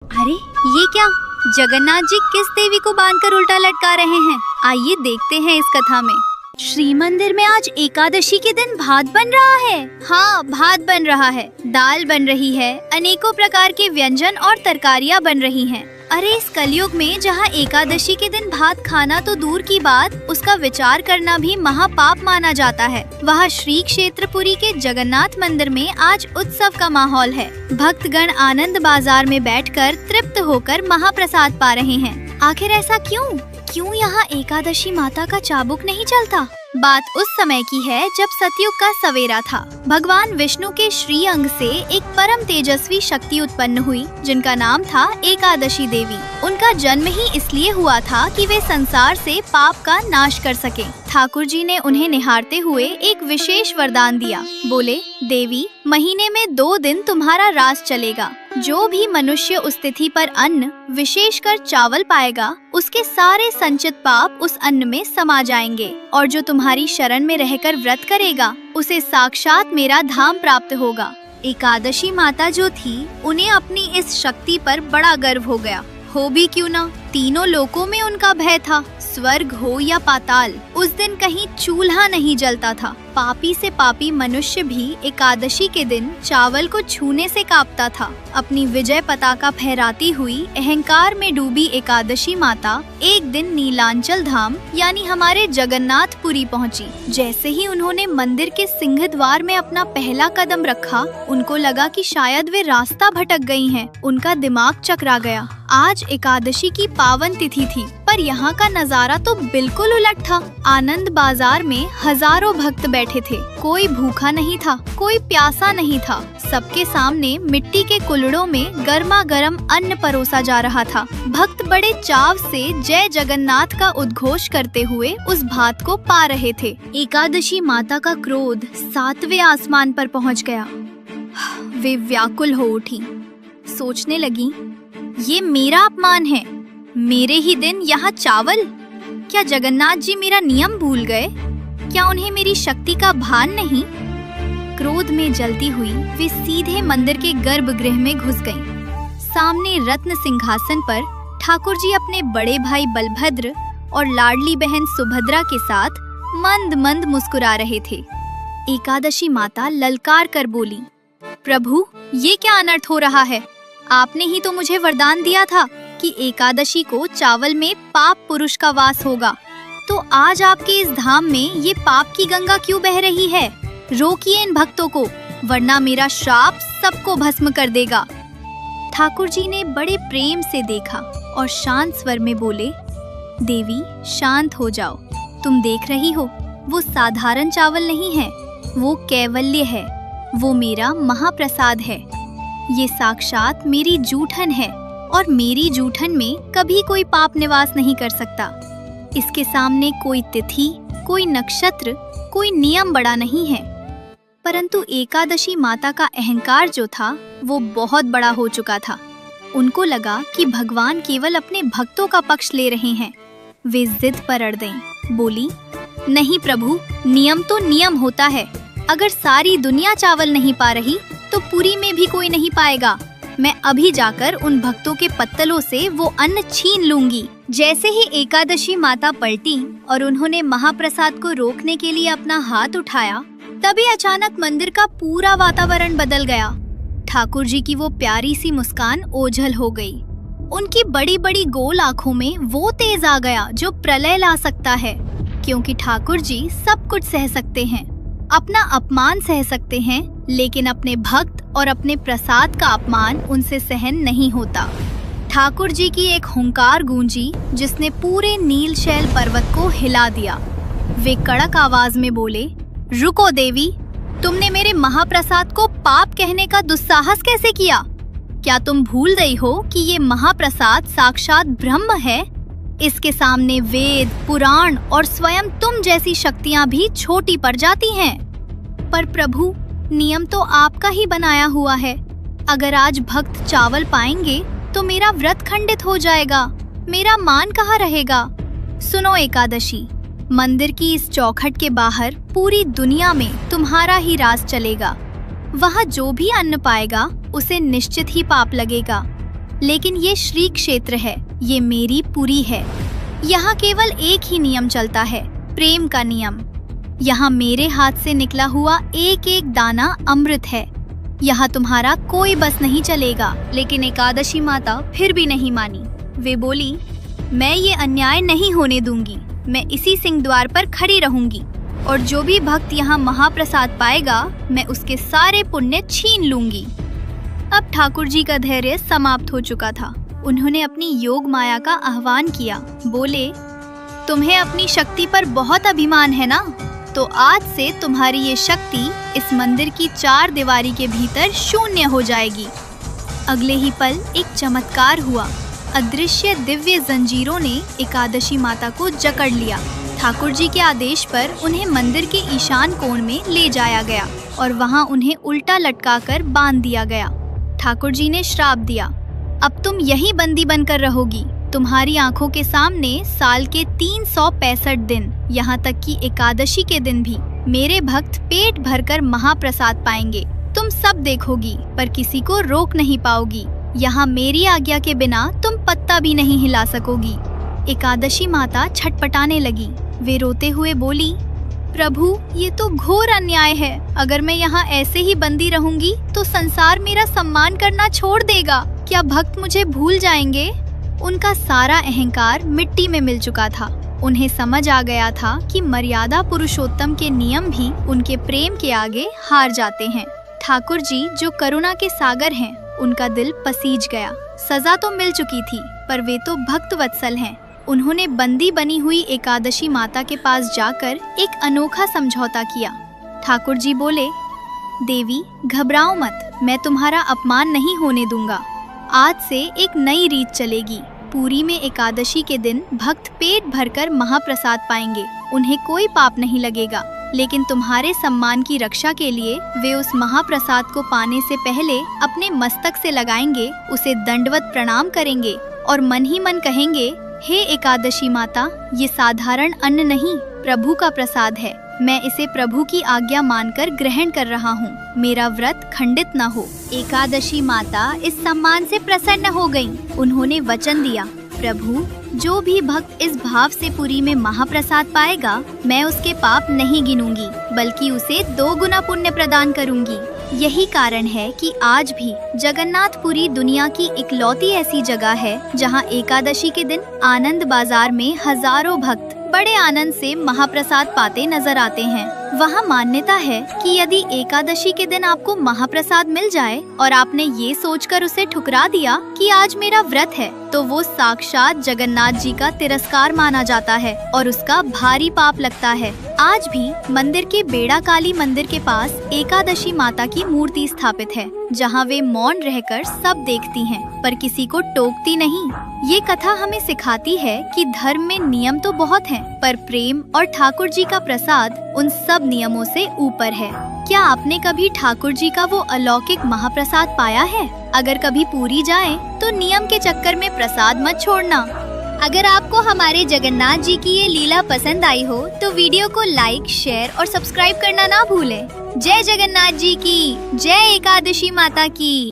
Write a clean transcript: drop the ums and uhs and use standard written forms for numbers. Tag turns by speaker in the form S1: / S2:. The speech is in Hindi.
S1: अरे ये क्या, जगन्नाथ जी किस देवी को बांधकर उल्टा लटका रहे हैं? आइए देखते हैं इस कथा में। श्री मंदिर में आज एकादशी के दिन भात बन रहा है। हाँ, भात बन रहा है, दाल बन रही है, अनेकों प्रकार के व्यंजन और तरकारियाँ बन रही हैं। अरे इस कलयुग में जहाँ एकादशी के दिन भात खाना तो दूर की बात, उसका विचार करना भी महापाप माना जाता है। वहाँ श्री क्षेत्रपुरी के जगन्नाथ मंदिर में आज उत्सव का माहौल है। भक्तगण आनंद बाजार में बैठकर तृप्त होकर महाप्रसाद पा रहे हैं। आखिर ऐसा क्यों यहाँ एकादशी माता का चाबुक नहीं चलता? बात उस समय की है जब सतयुग का सवेरा था। भगवान विष्णु के श्री अंग से एक परम तेजस्वी शक्ति उत्पन्न हुई, जिनका नाम था एकादशी देवी। उनका जन्म ही इसलिए हुआ था कि वे संसार से पाप का नाश कर सके। ठाकुर जी ने उन्हें निहारते हुए एक विशेष वरदान दिया। बोले, देवी, महीने में 2 दिन तुम्हारा रास चलेगा। जो भी मनुष्य उस तिथि पर अन्न, विशेषकर चावल पाएगा, उसके सारे संचित पाप उस अन्न में समा जाएंगे, और जो तुम्हारी शरण में रहकर व्रत करेगा, उसे साक्षात मेरा धाम प्राप्त होगा। एकादशी माता जो थी, उन्हें अपनी इस शक्ति पर बड़ा गर्व हो गया। हो भी क्यों ना, तीनों लोकों में उनका भय था। स्वर्ग हो या पाताल, उस दिन कहीं चूल्हा नहीं जलता था। पापी से पापी मनुष्य भी एकादशी के दिन चावल को छूने से कांपता था। अपनी विजय पताका फहराती हुई अहंकार में डूबी एकादशी माता एक दिन नीलांचल धाम यानी हमारे जगन्नाथपुरी पहुंची। जैसे ही उन्होंने मंदिर के सिंह द्वार में अपना पहला कदम रखा, उनको लगा कि शायद वे रास्ता भटक गई हैं। उनका दिमाग चकरा गया। आज एकादशी की पावन तिथि थी, पर यहाँ का नजारा तो बिल्कुल उलट था। आनंद बाजार में हजारों भक्त बैठे थे। कोई भूखा नहीं था, कोई प्यासा नहीं था। सबके सामने मिट्टी के कुल्हड़ों में गर्मा गर्म अन्न परोसा जा रहा था। भक्त बड़े चाव से जय जगन्नाथ का उद्घोष करते हुए उस भात को पा रहे थे। एकादशी माता का क्रोध 7वें आसमान पर पहुँच गया। वे व्याकुल हो उठी। सोचने लगी, ये मेरा अपमान है। मेरे ही दिन यहाँ चावल? क्या जगन्नाथ जी मेरा नियम भूल गए? क्या उन्हें मेरी शक्ति का भान नहीं? क्रोध में जलती हुई वे सीधे मंदिर के गर्भगृह में घुस गईं। सामने रत्न सिंहासन पर ठाकुर जी अपने बड़े भाई बलभद्र और लाडली बहन सुभद्रा के साथ मंद मंद मुस्कुरा रहे थे। एकादशी माता ललकार कर बोली, प्रभु, ये क्या अनर्थ हो रहा है? आपने ही तो मुझे वरदान दिया था कि एकादशी को चावल में पाप पुरुष का वास होगा। तो आज आपके इस धाम में ये पाप की गंगा क्यों बह रही है? रोकिए इन भक्तों को, वरना मेरा श्राप सबको भस्म कर देगा। ठाकुर जी ने बड़े प्रेम से देखा और शांत स्वर में बोले, देवी, शांत हो जाओ। तुम देख रही हो, वो साधारण चावल नहीं है, वो कैवल्य है। वो मेरा महाप्रसाद है। ये साक्षात मेरी जूठन है, और मेरी जूठन में कभी कोई पाप निवास नहीं कर सकता। इसके सामने कोई तिथि, कोई नक्षत्र, कोई नियम बड़ा नहीं है। परंतु एकादशी माता का अहंकार जो था, वो बहुत बड़ा हो चुका था। उनको लगा कि भगवान केवल अपने भक्तों का पक्ष ले रहे हैं। वे जिद पर अड़ गईं। बोली, नहीं प्रभु, नियम तो नियम होता है। अगर सारी दुनिया चावल नहीं पा रही, तो पुरी में भी कोई नहीं पाएगा। मैं अभी जाकर उन भक्तों के पत्तलों से वो अन्न छीन लूंगी। जैसे ही एकादशी माता पलटी और उन्होंने महाप्रसाद को रोकने के लिए अपना हाथ उठाया, तभी अचानक मंदिर का पूरा वातावरण बदल गया। ठाकुर जी की वो प्यारी सी मुस्कान ओझल हो गई। उनकी बड़ी बड़ी गोल आँखों में वो तेज आ गया जो प्रलय ला सकता है, क्योंकि ठाकुर जी सब कुछ सह सकते हैं। अपना अपमान सह सकते हैं, लेकिन अपने भक्त और अपने प्रसाद का अपमान उनसे सहन नहीं होता। ठाकुर जी की एक हुंकार गूंजी, जिसने पूरे नीलशैल पर्वत को हिला दिया। वे कड़क आवाज में बोले, रुको देवी, तुमने मेरे महाप्रसाद को पाप कहने का दुस्साहस कैसे किया? क्या तुम भूल गई हो कि ये महाप्रसाद साक्षात ब्रह्म है? इसके सामने वेद, पुराण और स्वयं तुम जैसी शक्तियां भी छोटी पड़ जाती हैं। पर प्रभु, नियम तो आपका ही बनाया हुआ है। अगर आज भक्त चावल पाएंगे तो मेरा व्रत खंडित हो जाएगा। मेरा मान कहाँ रहेगा? सुनो एकादशी, मंदिर की इस चौखट के बाहर पूरी दुनिया में तुम्हारा ही राज चलेगा। वहाँ जो भी अन्न पाएगा, उसे निश्चित ही पाप लगेगा। लेकिन ये श्री क्षेत्र है, ये मेरी पुरी है। यहाँ केवल एक ही नियम चलता है, प्रेम का नियम। यहाँ मेरे हाथ से निकला हुआ एक एक दाना अमृत है। यहाँ तुम्हारा कोई बस नहीं चलेगा। लेकिन एकादशी माता फिर भी नहीं मानी। वे बोली, मैं ये अन्याय नहीं होने दूंगी। मैं इसी सिंह द्वार पर खड़ी रहूंगी और जो भी भक्त यहाँ महाप्रसाद पाएगा मैं उसके सारे पुण्य छीन लूंगी। अब ठाकुर जी का धैर्य समाप्त हो चुका था। उन्होंने अपनी योग माया का आह्वान किया। बोले, तुम्हें अपनी शक्ति पर बहुत अभिमान है ना, तो आज से तुम्हारी ये शक्ति इस मंदिर की 4 दीवारी के भीतर शून्य हो जाएगी। अगले ही पल एक चमत्कार हुआ। अदृश्य दिव्य जंजीरों ने एकादशी माता को जकड़ लिया। ठाकुर जी के आदेश पर उन्हें मंदिर के ईशान कोण में ले जाया गया और वहां उन्हें उल्टा लटकाकर बांध दिया गया। ठाकुर जी ने श्राप दिया, अब तुम यहीं बंदी बनकर रहोगी। तुम्हारी आंखों के सामने साल के 365 दिन, यहाँ तक कि एकादशी के दिन भी मेरे भक्त पेट भरकर महाप्रसाद पाएंगे। तुम सब देखोगी पर किसी को रोक नहीं पाओगी। यहाँ मेरी आज्ञा के बिना तुम पत्ता भी नहीं हिला सकोगी। एकादशी माता छटपटाने लगी। वे रोते हुए बोली, प्रभु ये तो घोर अन्याय है। अगर मैं यहाँ ऐसे ही बंदी रहूंगी तो संसार मेरा सम्मान करना छोड़ देगा। क्या भक्त मुझे भूल जाएंगे? उनका सारा अहंकार मिट्टी में मिल चुका था। उन्हें समझ आ गया था कि मर्यादा पुरुषोत्तम के नियम भी उनके प्रेम के आगे हार जाते हैं। ठाकुर जी जो करुणा के सागर हैं, उनका दिल पसीज गया। सजा तो मिल चुकी थी पर वे तो भक्त वत्सल हैं। उन्होंने बंदी बनी हुई एकादशी माता के पास जाकर एक अनोखा समझौता किया। ठाकुर जी बोले, देवी घबराओ मत, मैं तुम्हारा अपमान नहीं होने दूंगा। आज से एक नई रीत चलेगी। पुरी में एकादशी के दिन भक्त पेट भरकर महाप्रसाद पाएंगे। उन्हें कोई पाप नहीं लगेगा, लेकिन तुम्हारे सम्मान की रक्षा के लिए वे उस महाप्रसाद को पाने से पहले अपने मस्तक से लगाएंगे, उसे दंडवत प्रणाम करेंगे और मन ही मन कहेंगे, हे एकादशी माता, ये साधारण अन्न नहीं, प्रभु का प्रसाद है। मैं इसे प्रभु की आज्ञा मानकर ग्रहण कर रहा हूँ। मेरा व्रत खंडित न हो। एकादशी माता इस सम्मान से प्रसन्न हो गईं। उन्होंने वचन दिया, प्रभु जो भी भक्त इस भाव से पुरी में महाप्रसाद पाएगा, मैं उसके पाप नहीं गिनूंगी, बल्कि उसे 2 गुना पुण्य प्रदान करूंगी। यही कारण है कि आज भी जगन्नाथपुरी दुनिया की इकलौती ऐसी जगह है जहां एकादशी के दिन आनंद बाजार में हजारों भक्त बड़े आनंद से महाप्रसाद पाते नजर आते हैं। वहाँ मान्यता है कि यदि एकादशी के दिन आपको महाप्रसाद मिल जाए और आपने ये सोचकर उसे ठुकरा दिया कि आज मेरा व्रत है, तो वो साक्षात जगन्नाथ जी का तिरस्कार माना जाता है और उसका भारी पाप लगता है। आज भी मंदिर के बेड़ा काली मंदिर के पास एकादशी माता की मूर्ति स्थापित है, जहाँ वे मौन रहकर सब देखती हैं, पर किसी को टोकती नहीं। ये कथा हमें सिखाती है कि धर्म में नियम तो बहुत हैं, पर प्रेम और ठाकुर जी का प्रसाद उन सब नियमों से ऊपर है। क्या आपने कभी ठाकुर जी का वो अलौकिक महाप्रसाद पाया है? अगर कभी पुरी जाए तो नियम के चक्कर में प्रसाद मत छोड़ना। अगर आपको हमारे जगन्नाथ जी की ये लीला पसंद आई हो तो वीडियो को लाइक, शेयर और सब्सक्राइब करना ना भूलें। जय जगन्नाथ जी की, जय एकादशी माता की।